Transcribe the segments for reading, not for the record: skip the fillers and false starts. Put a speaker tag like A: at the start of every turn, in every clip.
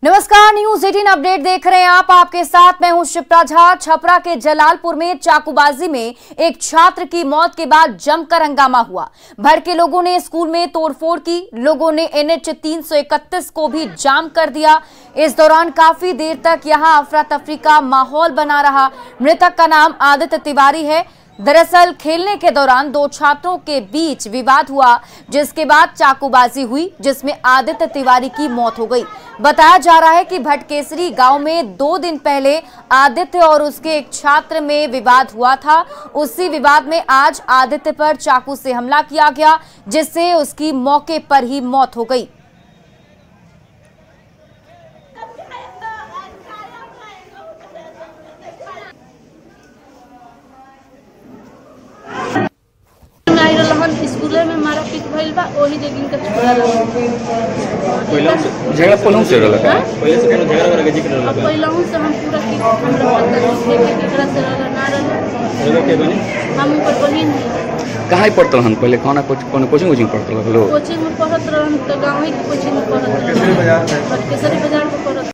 A: नमस्कार, news 18 update देख रहे हैं आप। आपके साथ मैं हूं शिप्रा झा। छपरा के जलालपुर में चाकूबाजी में एक छात्र की मौत के बाद जमकर हंगामा हुआ। भड़के लोगों ने स्कूल में तोड़फोड़ की। लोगों ने NH 331 को भी जाम कर दिया। इस दौरान काफी देर तक यहां अफरा तफरी का माहौल बना रहा। मृतक का नाम आदित्य तिवारी है। दरअसल खेलने के दौरान दो छात्रों के बीच विवाद हुआ, जिसके बाद चाकूबाजी हुई, जिसमें आदित्य तिवारी की मौत हो गई। बताया जा रहा है कि भटकेसरी गांव में 2 दिन पहले आदित्य और उसके एक छात्र में विवाद हुआ था। उसी विवाद में आज आदित्य पर चाकू से हमला किया गया, जिससे उसकी मौके पर ही मौत हो गई।
B: स्कूल में मारा पीट भइल बा, ओही जगह का छोड़ा
C: पहिला झगड़ा पहले से रहला का पहले से कोनो झगड़ा करे जिक्र रहला
B: पहिला से हम पूरा की हमरा पता है कि एकरा से रहला ना रहला
C: के बनी
B: हम ऊपर बहिन है।
C: कहां पढ़तल हन पहले कोनो कोचिंग पढ़तल लो
B: कोचिंग में पढ़त रहन त गांव ही कोचिंग में पढ़त रहन केसरी बाजार में पढ़त।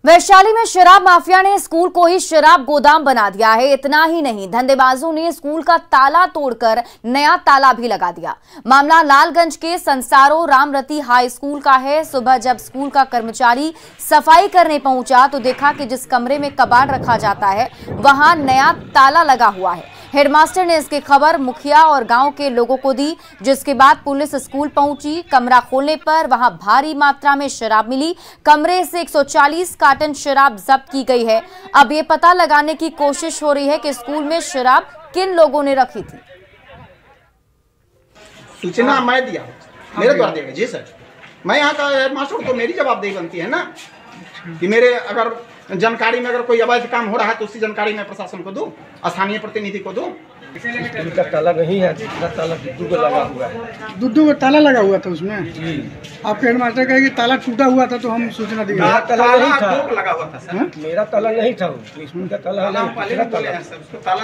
A: वैशाली में शराब माफिया ने स्कूल को ही शराब गोदाम बना दिया है। इतना ही नहीं, धंधेबाजों ने स्कूल का ताला तोड़कर नया ताला भी लगा दिया। मामला लालगंज के संसारो रामरती हाई स्कूल का है। सुबह जब स्कूल का कर्मचारी सफाई करने पहुंचा तो देखा कि जिस कमरे में कबाड़ रखा जाता है वहां नया ताला लगा हुआ है। हेडमास्टर ने इसकी खबर मुखिया और गांव के लोगों को दी, जिसके बाद पुलिस स्कूल पहुंची। कमरा खोलने पर वहां भारी मात्रा में शराब मिली। कमरे से 140 कार्टन शराब जब्त की गई है। अब ये पता लगाने की कोशिश हो रही है कि स्कूल में शराब किन लोगों ने रखी थी।
D: सूचना मैं दिया, मेरे द्वारा दिया जी सर। मैं यहाँ का हेडमास्टर, तो मेरी जवाबदेही बनती है ना कि मेरे अगर जानकारी में अगर कोई अवैध काम हो रहा है तो उसकी जानकारी मैं प्रशासन को दूं, स्थानीय प्रतिनिधि को दूं।
E: स्कूल का ताला नहीं है, दूसरा ताला दुद्दू को लगा हुआ है।
F: दुद्दू का ताला लगा हुआ था उसमें जी। आपके हेडमास्टर कहे कि ताला टूटा हुआ था तो हम सूचना दिए।
D: मेरा
E: ताला नहीं था,
D: लगा हुआ था सर।
E: मेरा ताला नहीं था, स्कूल का ताला
D: ताला पहले भी बोले हैं सर, उसको ताला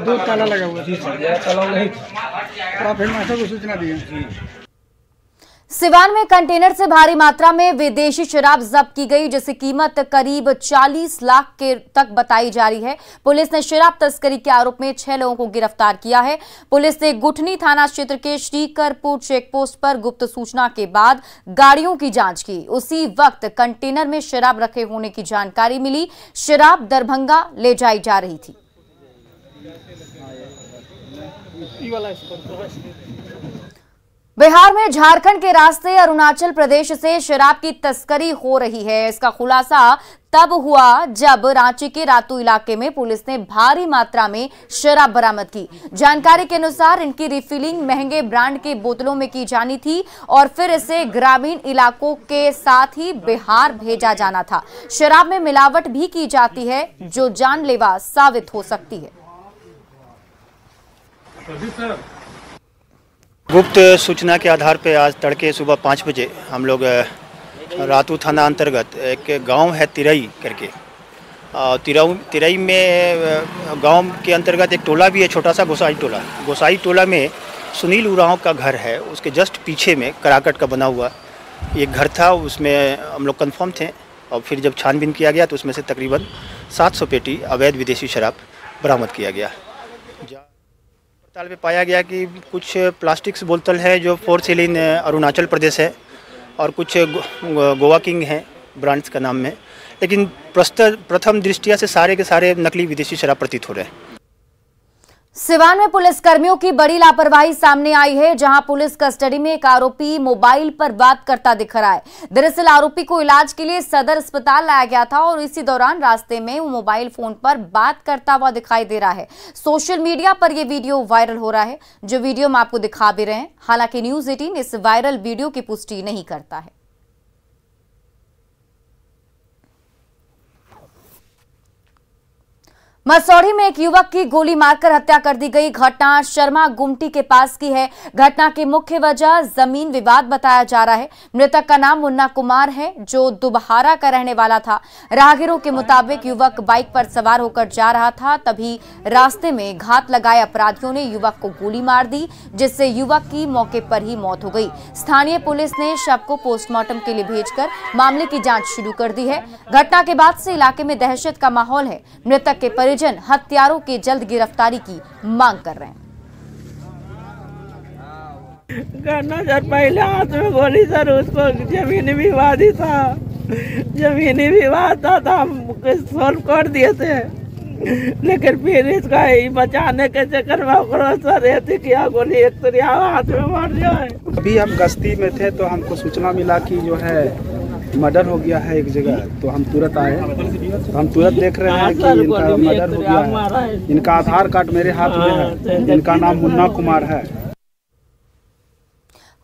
F: दो ताला लगा हुआ
E: जी सर, मेरा ताला नहीं था।
F: तो आप हेडमास्टर को सूचना दिए जी।
A: सिवान में कंटेनर से भारी मात्रा में विदेशी शराब जब्त की गई, जिसकी कीमत करीब 40 लाख के तक बताई जा रही है। पुलिस ने शराब तस्करी के आरोप में 6 लोगों को गिरफ्तार किया है। पुलिस ने गुठनी थाना क्षेत्र के श्रीकरपुर चेकपोस्ट पर गुप्त सूचना के बाद गाड़ियों की जांच की। उसी वक्त कंटेनर में शराब रखे होने की जानकारी मिली। शराब दरभंगा ले जाई जा रही थी। बिहार में झारखंड के रास्ते अरुणाचल प्रदेश से शराब की तस्करी हो रही है। इसका खुलासा तब हुआ जब रांची के रातू इलाके में पुलिस ने भारी मात्रा में शराब बरामद की। जानकारी के अनुसार इनकी रिफिलिंग महंगे ब्रांड के बोतलों में की जानी थी और फिर इसे ग्रामीण इलाकों के साथ ही बिहार भेजा जाना था। शराब में मिलावट भी की जाती है जो जानलेवा साबित हो सकती है।
G: गुप्त सूचना के आधार पर आज तड़के सुबह 5 बजे हम लोग रातू थाना अंतर्गत एक गांव है तिरई करके, तिरई में गांव के अंतर्गत एक टोला भी है, छोटा सा गोसाई टोला में सुनील उरांव का घर है। उसके जस्ट पीछे में कराकट का बना हुआ एक घर था। उसमें हम लोग कंफर्म थे और फिर जब छानबीन किया गया तो उसमें से तकरीबन 700 पेटी अवैध विदेशी शराब बरामद किया गया। पड़ताल में पाया गया कि कुछ प्लास्टिक्स बोतल है जो 4 सेल इन अरुणाचल प्रदेश है और कुछ गोवा किंग है ब्रांड्स का नाम में, लेकिन प्रथम दृष्टिया से सारे के सारे नकली विदेशी शराब प्रतीत हो रहे हैं।
A: सिवान में पुलिस कर्मियों की बड़ी लापरवाही सामने आई है, जहां पुलिस कस्टडी में एक आरोपी मोबाइल पर बात करता दिख रहा है। दरअसल आरोपी को इलाज के लिए सदर अस्पताल लाया गया था और इसी दौरान रास्ते में वो मोबाइल फोन पर बात करता हुआ दिखाई दे रहा है। सोशल मीडिया पर यह वीडियो वायरल हो रहा है, जो वीडियो हम आपको दिखा भी रहे हैं। हालांकि न्यूज 18 इस वायरल वीडियो की पुष्टि नहीं करता है। मसौढ़ी में एक युवक की गोली मारकर हत्या कर दी गई। घटना शर्मा गुमटी के पास की है। घटना की मुख्य वजह जमीन विवाद बताया जा रहा है। मृतक का नाम मुन्ना कुमार है, जो दुबहारा का रहने वाला था। राहगीरों के मुताबिक युवक बाइक पर सवार होकर जा रहा था, तभी रास्ते में घात लगाए अपराधियों ने युवक को गोली मार दी, जिससे युवक की मौके पर ही मौत हो गई। स्थानीय पुलिस ने शव को पोस्टमार्टम के लिए भेजकर मामले की जांच शुरू कर दी है। घटना के बाद से इलाके में दहशत का माहौल है। मृतक के परिजन हत्यारों की जल्द गिरफ्तारी की मांग कर रहे हैं।
H: सर पहले हाथ में गोली सर, उसको जमीनी विवाद ही था, जमीनी विवाद था तो हम सोल्व कर दिए थे, लेकिन फिर इसका बचाने के चक्कर में सर ऐसे किया गोली एक तो हाथ में मार जाए।
I: अभी हम गश्ती में थे तो हमको सूचना मिला कि जो है मर्डर हो गया है एक जगह, तो हम तुरंत आए। तो हम तुरंत देख रहे हैं कि इनका मर्डर हो गया है। इनका आधार कार्ड मेरे हाथ में है। इनका नाम मुन्ना कुमार है।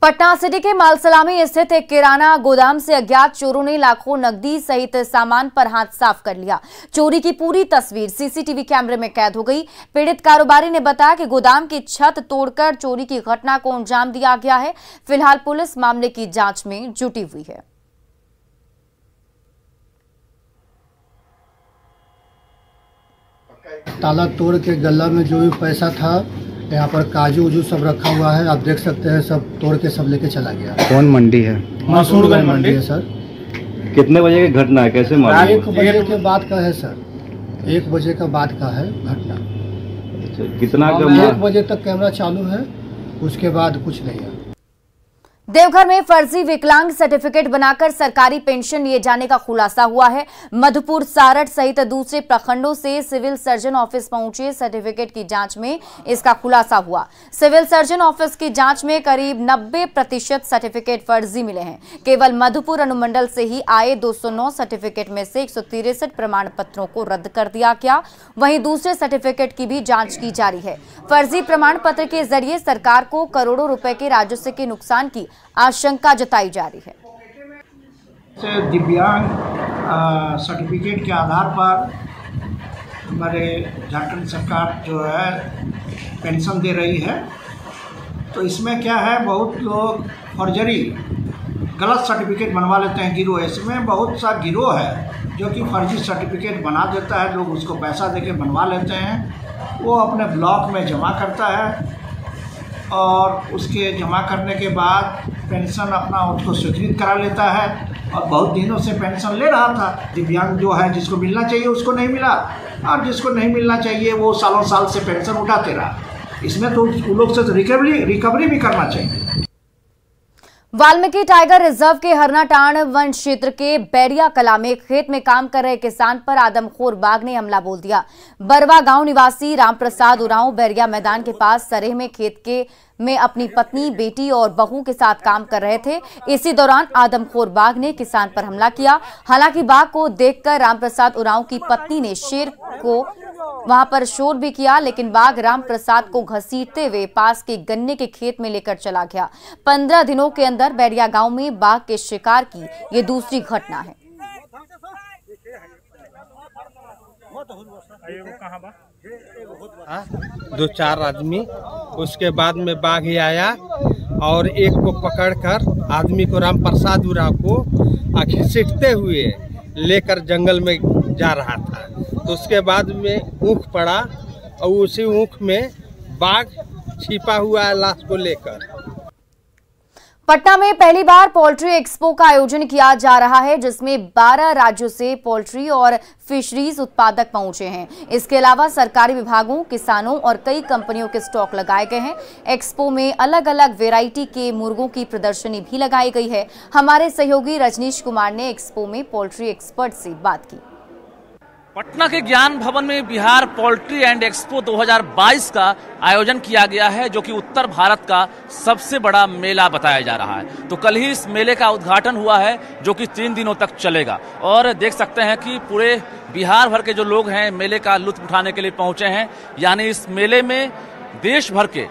A: पटना सिटी के मालसलामी स्थित एक किराना गोदाम से अज्ञात चोरों ने लाखों नकदी सहित सामान पर हाथ साफ कर लिया। चोरी की पूरी तस्वीर सीसीटीवी कैमरे में कैद हो गई। पीड़ित कारोबारी ने बताया कि गोदाम की छत तोड़कर चोरी की घटना को अंजाम दिया गया है। फिलहाल पुलिस मामले की जांच में जुटी हुई है।
J: ताला तोड़ के गल्ला में जो भी पैसा था, यहाँ पर काजू उजू सब रखा हुआ है, आप देख सकते हैं, सब तोड़ के सब लेके चला गया।
C: कौन मंडी है?
J: मंसूरगंज मंडी है सर।
C: कितने बजे की घटना है, कैसे मालूम?
J: 1 बजे के बाद का है सर, 1 बजे का बाद का है घटना।
C: कितना
J: 1 बजे तक कैमरा चालू है, उसके बाद कुछ नहीं है।
A: देवघर में फर्जी विकलांग सर्टिफिकेट बनाकर सरकारी पेंशन लिए जाने का खुलासा हुआ है। मधुपुर, सारठ सहित दूसरे प्रखंडों से सिविल सर्जन ऑफिस पहुंचे सर्टिफिकेट की जांच में इसका खुलासा हुआ। सिविल सर्जन ऑफिस की जांच में करीब 90% सर्टिफिकेट फर्जी मिले हैं। केवल मधुपुर अनुमंडल से ही आए 209 सर्टिफिकेट में से 163 प्रमाण पत्रों को रद्द कर दिया गया। वहीं दूसरे सर्टिफिकेट की भी जांच की जा रही है। फर्जी प्रमाण पत्र के जरिए सरकार को करोड़ों रुपए के राजस्व के नुकसान की आशंका जताई जा रही है।
K: दिव्यांग सर्टिफिकेट के आधार पर हमारे झारखंड सरकार जो है पेंशन दे रही है, तो इसमें क्या है, बहुत लोग फर्जरी गलत सर्टिफिकेट बनवा लेते हैं। गिरोह, इसमें बहुत सा गिरोह है जो कि फर्जी सर्टिफिकेट बना देता है। लोग उसको पैसा देके बनवा लेते हैं, वो अपने ब्लॉक में जमा करता है और उसके जमा करने के बाद पेंशन अपना उसको स्वीकृत करा लेता है और बहुत दिनों से पेंशन ले रहा था। दिव्यांग जो है, जिसको मिलना चाहिए उसको नहीं मिला, और जिसको नहीं मिलना चाहिए वो सालों साल से पेंशन उठाते रहा। इसमें तो उन लोग से रिकवरी भी करना चाहिए।
A: वाल्मीकि टाइगर रिजर्व के हरनाटांड वन क्षेत्र के बैरिया कला में खेत में काम कर रहे किसान पर आदमखोर बाघ ने हमला बोल दिया। बरवा गांव निवासी रामप्रसाद उरांव बैरिया मैदान के पास सरेह में खेत में अपनी पत्नी, बेटी और बहू के साथ काम कर रहे थे। इसी दौरान आदमखोर बाघ ने किसान पर हमला किया। हालांकि बाघ को देखकर रामप्रसाद उरांव की पत्नी ने शेर को वहां पर शोर भी किया, लेकिन बाघ रामप्रसाद को घसीटते हुए पास के गन्ने के खेत में लेकर चला गया। 15 दिनों के अंदर बैरिया गांव में बाघ के शिकार की ये दूसरी घटना है।
E: 2-4 आदमी, उसके बाद में बाघ ही आया और एक को पकड़कर आदमी को रामप्रसाद उरांव को घसीटते हुए लेकर जंगल में जा रहा था। तो उसके बाद में ऊख पड़ा और उसी ऊख में बाघ छिपा हुआ है लाश को लेकर।
A: पटना में पहली बार पोल्ट्री एक्सपो का आयोजन किया जा रहा है, जिसमें 12 राज्यों से पोल्ट्री और फिशरीज उत्पादक पहुंचे हैं। इसके अलावा सरकारी विभागों, किसानों और कई कंपनियों के स्टॉक लगाए गए हैं। एक्सपो में अलग अलग वैरायटी के मुर्गों की प्रदर्शनी भी लगाई गई है। हमारे सहयोगी रजनीश कुमार ने एक्सपो में पोल्ट्री एक्सपर्ट से बात की।
L: पटना के ज्ञान भवन में बिहार पोल्ट्री एंड एक्सपो 2022 का आयोजन किया गया है, जो कि उत्तर भारत का सबसे बड़ा मेला बताया जा रहा है। तो कल ही इस मेले का उद्घाटन हुआ है, जो कि 3 दिनों तक चलेगा। और देख सकते हैं कि पूरे बिहार भर के जो लोग हैं मेले का लुत्फ उठाने के लिए पहुंचे हैं। यानी इस मेले में देश भर के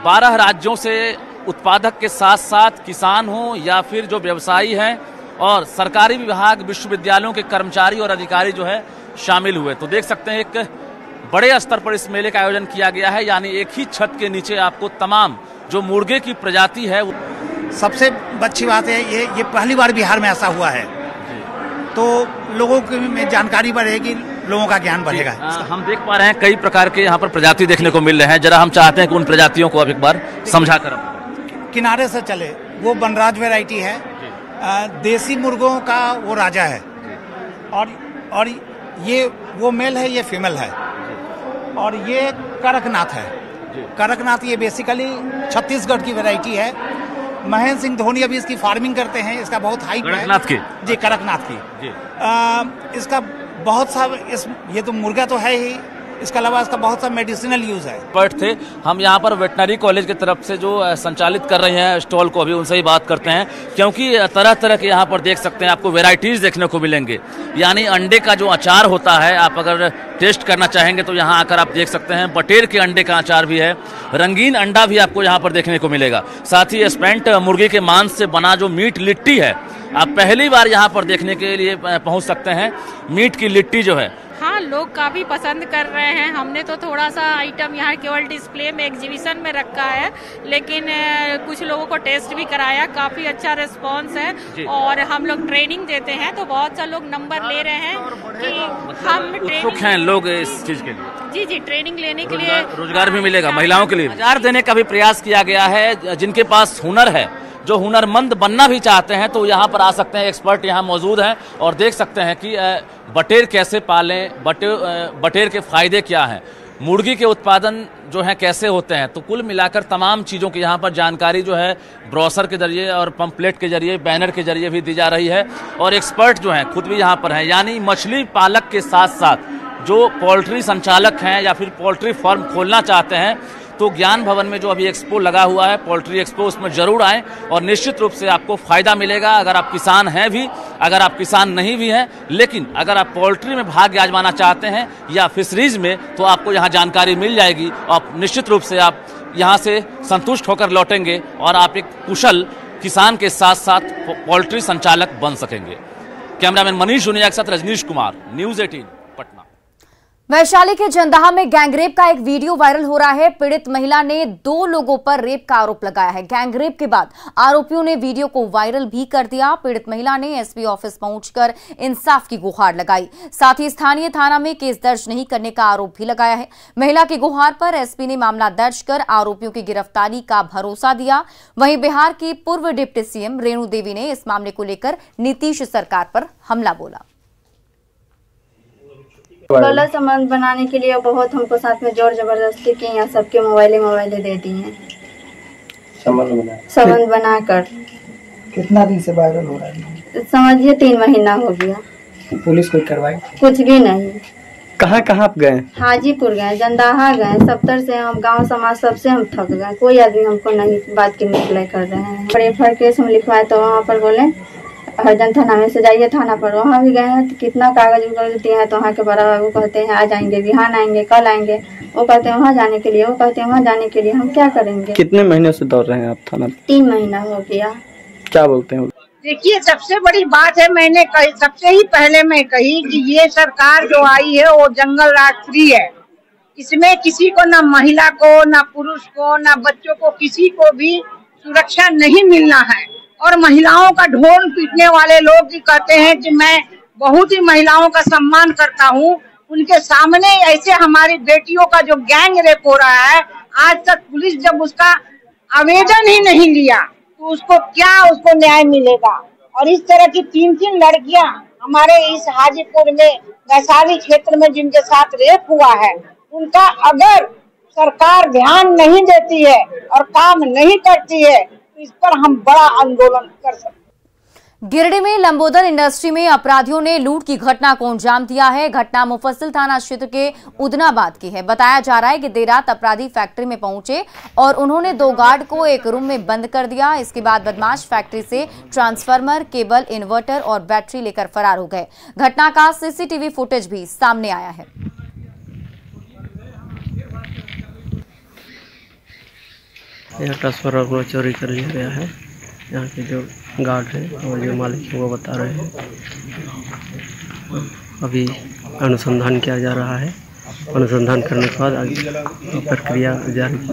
L: 12 राज्यों से उत्पादक के साथ साथ किसान हो या फिर जो व्यवसायी हैं और सरकारी विभाग, विश्वविद्यालयों के कर्मचारी और अधिकारी जो है शामिल हुए। तो देख सकते हैं एक बड़े स्तर पर इस मेले का आयोजन किया गया है, यानी एक ही छत के नीचे आपको तमाम जो मुर्गे की प्रजाति है।
M: सबसे अच्छी बात है ये पहली बार बिहार में ऐसा हुआ है, तो लोगों में जानकारी बढ़ेगी, लोगों का ज्ञान बढ़ेगा।
L: हम देख पा रहे हैं कई प्रकार के यहाँ पर प्रजाति देखने को मिल रहे हैं, जरा हम चाहते हैं कि उन प्रजातियों को अब एक बार समझा कर
M: किनारे से चले। वो बनराज वैरायटी है, देसी मुर्गों का वो राजा है, और ये वो मेल है, ये फीमेल है, और ये कड़कनाथ है। कड़कनाथ ये बेसिकली छत्तीसगढ़ की वैरायटी है। महेंद्र सिंह धोनी अभी इसकी फार्मिंग करते हैं, इसका बहुत हाइप है।
L: कड़कनाथ की
M: जी, कड़कनाथ की इसका बहुत सा ये तो मुर्गा तो है ही, इसके अलावा इसका बहुत सा मेडिसिनल यूज है। एक्सपर्ट थे हम यहाँ पर वेटनरी कॉलेज की तरफ से जो संचालित कर रहे हैं स्टॉल को, अभी उनसे ही बात करते हैं, क्योंकि तरह तरह के यहाँ पर देख सकते हैं आपको वेराइटीज देखने को मिलेंगे। यानी अंडे का जो अचार होता है, आप अगर टेस्ट करना चाहेंगे तो यहाँ आकर आप देख सकते हैं। बटेर के अंडे का अचार भी है, रंगीन अंडा भी आपको यहाँ पर देखने को मिलेगा। साथ ही स्पेंट मुर्गी के मांस से बना जो मीट लिट्टी है, आप पहली बार यहाँ पर देखने के लिए पहुँच सकते हैं। मीट की लिट्टी जो है,
N: हाँ, लोग काफ़ी पसंद कर रहे हैं। हमने तो थोड़ा सा आइटम यहाँ केवल डिस्प्ले में, एग्जीबिशन में रखा है, लेकिन कुछ लोगों को टेस्ट भी कराया, काफ़ी अच्छा रिस्पांस है। और हम लोग ट्रेनिंग देते हैं, तो बहुत सारे लोग नंबर ले रहे हैं कि हम
L: उत्सुक हैं लोग इस चीज़ के लिए।
N: जी जी, ट्रेनिंग लेने के लिए
L: रोजगार भी मिलेगा महिलाओं के लिए। रोजगार देने का भी प्रयास किया गया है। जिनके पास हुनर है, जो हुनरमंद बनना भी चाहते हैं, तो यहाँ पर आ सकते हैं। एक्सपर्ट यहाँ मौजूद हैं और देख सकते हैं कि बटेर कैसे पालें, बटेर के फायदे क्या हैं, मुर्गी के उत्पादन जो है कैसे होते हैं। तो कुल मिलाकर तमाम चीज़ों की यहाँ पर जानकारी जो है ब्रोशर के जरिए और पंपलेट के जरिए, बैनर के जरिए भी दी जा रही है। और एक्सपर्ट जो हैं खुद भी यहाँ पर हैं, यानी मछली पालक के साथ साथ जो पोल्ट्री संचालक हैं या फिर पोल्ट्री फार्म खोलना चाहते हैं, तो ज्ञान भवन में जो अभी एक्सपो लगा हुआ है, पोल्ट्री एक्सपो, उसमें जरूर आएँ और निश्चित रूप से आपको फायदा मिलेगा। अगर आप किसान हैं भी, अगर आप किसान नहीं भी हैं, लेकिन अगर आप पोल्ट्री में भाग्य आजमाना चाहते हैं या फिशरीज में, तो आपको यहाँ जानकारी मिल जाएगी और निश्चित रूप से आप यहाँ से संतुष्ट होकर लौटेंगे और आप एक कुशल किसान के साथ साथ पोल्ट्री संचालक बन सकेंगे। कैमरामैन मनीष जुनिया के साथ रजनीश कुमार, न्यूज़ 18 पटना।
A: वैशाली के जंदाहा में गैंगरेप का एक वीडियो वायरल हो रहा है। पीड़ित महिला ने 2 लोगों पर रेप का आरोप लगाया है। गैंगरेप के बाद आरोपियों ने वीडियो को वायरल भी कर दिया। पीड़ित महिला ने एसपी ऑफिस पहुंचकर इंसाफ की गुहार लगाई। साथ ही स्थानीय थाना में केस दर्ज नहीं करने का आरोप भी लगाया है। महिला की गुहार पर एसपी ने मामला दर्ज कर आरोपियों की गिरफ्तारी का भरोसा दिया। वहीं बिहार की पूर्व डिप्टी सीएम रेणु देवी ने इस मामले को लेकर नीतीश सरकार पर हमला बोला।
O: गलत संबंध बनाने के लिए बहुत हमको साथ में जोर जबरदस्ती की, यहाँ सबके मोबाइलें दे दी हैं। संबंध बनाकर
F: कितना दिन से वायरल हो रहा है?
O: समझिए 3 महीना हो गया।
F: पुलिस कोई कार्रवाई?
O: कुछ भी नहीं।
F: कहाँ आप गए?
O: हाजीपुर गए, जंदाहा गए, 70 से हम गांव समाज सबसे हम थक गए। कोई आदमी हमको नहीं बात की रिप्लाई कर रहे हैं। रेफर केस हम लिखवाए तो वहाँ पर बोले हरजन थाना में से जाइए थाना पर। वहाँ भी गए हैं तो कितना कागज उगज दिए हैं, तो वहाँ के बड़ा बाबू कहते हैं आ जाएंगे, बिहान आएंगे, कल आएंगे। वो कहते हैं वहाँ जाने के लिए, वो कहते हैं वहाँ जाने के लिए। हम क्या करेंगे?
F: कितने महीने से दौड़ रहे हैं आप थाना?
O: 3 महीना हो गया।
F: क्या बोलते हैं?
P: देखिए, सबसे बड़ी बात है, मैंने सबसे ही पहले मैं कही कि ये सरकार जो आई है वो जंगल राष्ट्रीय है। इसमें किसी को, ना महिला को, ना पुरुष को, ना बच्चों को, किसी को भी सुरक्षा नहीं मिलना है। और महिलाओं का ढोल पीटने वाले लोग भी कहते हैं कि मैं बहुत ही महिलाओं का सम्मान करता हूँ, उनके सामने ऐसे हमारी बेटियों का जो गैंग रेप हो रहा है, आज तक पुलिस जब उसका आवेदन ही नहीं लिया तो उसको न्याय मिलेगा। और इस तरह की 3 लड़कियां हमारे इस हाजीपुर में, वैशाली क्षेत्र में जिनके साथ रेप हुआ है, उनका अगर सरकार ध्यान नहीं देती है और काम नहीं करती है, इस पर हम बड़ा आंदोलन कर सकते हैं।
A: गिरिडीह में लंबोदर इंडस्ट्री में अपराधियों ने लूट की घटना को अंजाम दिया है। घटना मुफस्सिल थाना क्षेत्र के उदनाबाद की है। बताया जा रहा है कि देर रात अपराधी फैक्ट्री में पहुंचे और उन्होंने 2 गार्ड को एक रूम में बंद कर दिया। इसके बाद बदमाश फैक्ट्री से ट्रांसफार्मर, केबल, इन्वर्टर और बैटरी लेकर फरार हो गए। घटना का सीसीटीवी फुटेज भी सामने आया है।
Q: यह ट्रांसफार्मर को चोरी कर लिया गया है। यहाँ के जो गार्ड हैं और जो मालिक हैं वो बता रहे हैं। अभी अनुसंधान किया जा रहा है। अनुसंधान करने के बाद आगे प्रक्रिया जारी की।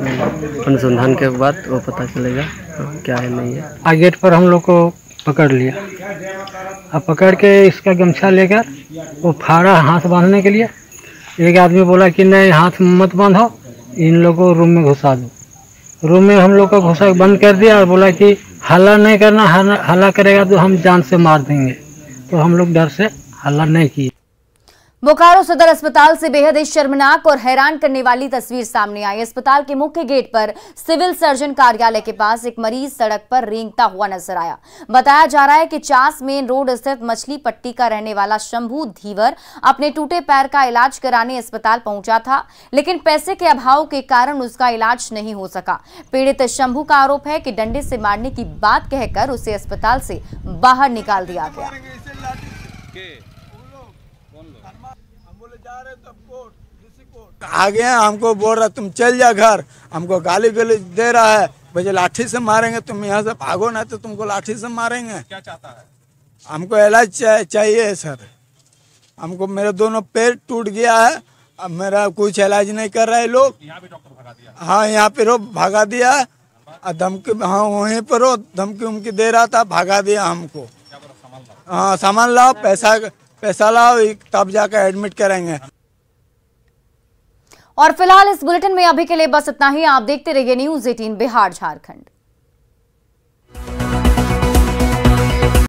Q: अनुसंधान के बाद वो पता चलेगा क्या है नहीं है।
F: आ गेट पर हम लोग को पकड़ लिया, अब पकड़ के इसका गमछा लेकर वो फाड़ा हाथ बांधने के लिए। एक आदमी बोला कि नहीं हाथ मत बांधो, इन लोगों को रूम में घुसा दो। रूम में हम लोग को घुसा बंद कर दिया और बोला कि हल्ला नहीं करना, हल्ला करेगा तो हम जान से मार देंगे। तो हम लोग डर से हल्ला नहीं किए।
A: बोकारो सदर अस्पताल से बेहद ही शर्मनाक और हैरान करने वाली तस्वीर सामने आई। अस्पताल के मुख्य गेट पर सिविल सर्जन कार्यालय के पास एक मरीज सड़क पर रेंगता हुआ नजर आया। बताया जा रहा है कि चास मेन रोड स्थित मछली पट्टी का रहने वाला शंभू धीवर अपने टूटे पैर का इलाज कराने अस्पताल पहुंचा था, लेकिन पैसे के अभाव के कारण उसका इलाज नहीं हो सका। पीड़ित शंभू का आरोप है कि डंडे से मारने की बात कहकर उसे अस्पताल से बाहर निकाल दिया गया।
R: आगे हमको बोल रहा तुम चल जा घर, हमको गाली गलौज दे रहा है, मुझे लाठी से मारेंगे, तुम यहाँ से भागो ना तो तुमको लाठी से मारेंगे। क्या चाहता है? हमको इलाज चाहिए सर, हमको मेरे दोनों पैर टूट गया है, अब मेरा कुछ इलाज नहीं कर रहे लोग। यहाँ भी डॉक्टर भगा दिया? हाँ यहाँ पे रो भगा दिया, धमकी, हाँ वहीं पर रो धमकी उमकी दे रहा था, भगा दिया हमको। हाँ सामान लाओ, पैसा लाओ तब जाकर एडमिट करेंगे।
A: और फिलहाल इस बुलेटिन में अभी के लिए बस इतना ही। आप देखते रहिए न्यूज़ 18 बिहार झारखंड।